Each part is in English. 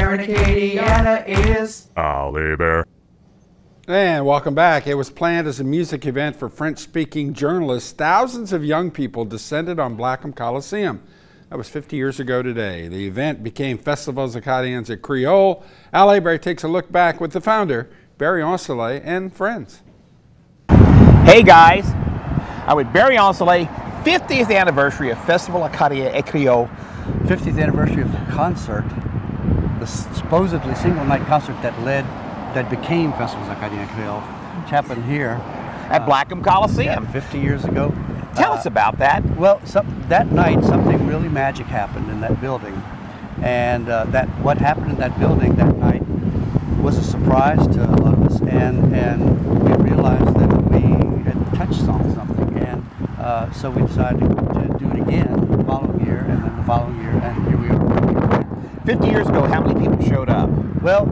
Bear in Acadiana is Ollie Bear. And welcome back. It was planned as a music event for French-speaking journalists. Thousands of young people descended on Blackham Coliseum. That was 50 years ago today. The event became Festivals Acadienes at Creole. Ollie Bear takes a look back with the founder, Barry Ancelet, and friends. Hey guys, I'm with Barry Ancelet, 50th anniversary of Festivals Acadienes at Creole. 50th anniversary of the concert, the supposedly single night concert that became Festivals Acadienes at Creole, which happened here At Blackham Coliseum. yeah, 50 years ago. Tell us about that. Well, that night something really magic happened in that building, and what happened in that building that night was a surprise to a lot of us, and we realized that we had touched on something, and so we decided to do it again the following year, and then the following year, and here we are. 50 years ago, how many people showed up? Well,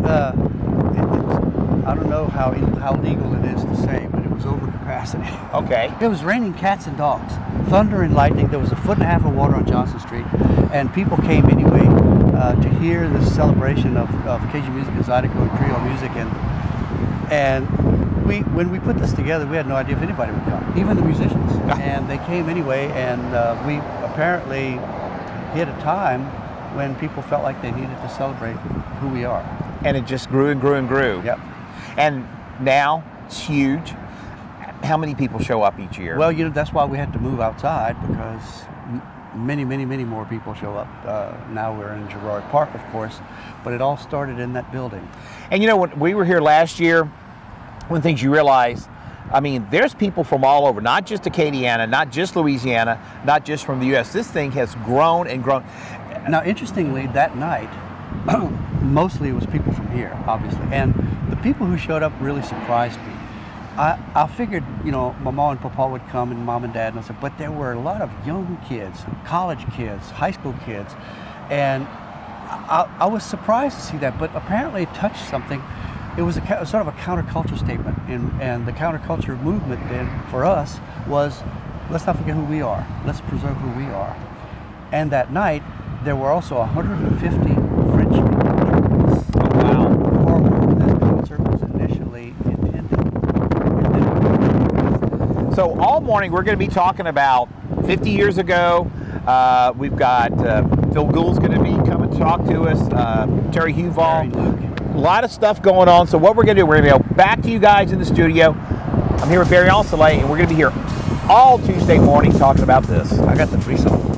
I don't know how legal it is to say, but it was over capacity. Okay. It was raining cats and dogs, thunder and lightning. There was a 1.5 foot of water on Johnson Street, and people came anyway to hear this celebration of Cajun music and Zydeco and Creole music. And when we put this together, we had no idea if anybody would come, even the musicians. And they came anyway, and we apparently hit a time when people felt like they needed to celebrate who we are. And it just grew and grew and grew. Yep. And now it's huge. How many people show up each year? Well, that's why we had to move outside, because many more people show up. Now we're in Girard Park, of course, but it all started in that building. And when we were here last year, one of the things you realize, I mean, there's people from all over, not just Acadiana, not just Louisiana, not just from the U.S. This thing has grown and grown. Now, interestingly, that night, mostly it was people from here, obviously, and the people who showed up really surprised me. I figured, my mom and papa would come, and mom and dad, and I said, but there were a lot of young kids, college kids, high school kids, and I was surprised to see that, but apparently it touched something. It was sort of a counterculture statement, and the counterculture movement then for us was, let's not forget who we are, let's preserve who we are. And that night, there were also 150 French-speaking journalists. Wow. For whom this concert was initially intended. So all morning we're going to be talking about 50 years ago. We've got Phil Gould's going to be coming to talk to us, Terry Huval. A lot of stuff going on. So what we're going to do, we're going to go back to you guys in the studio. I'm here with Barry Ancelet, and we're going to be here all Tuesday morning talking about this. I got the free song.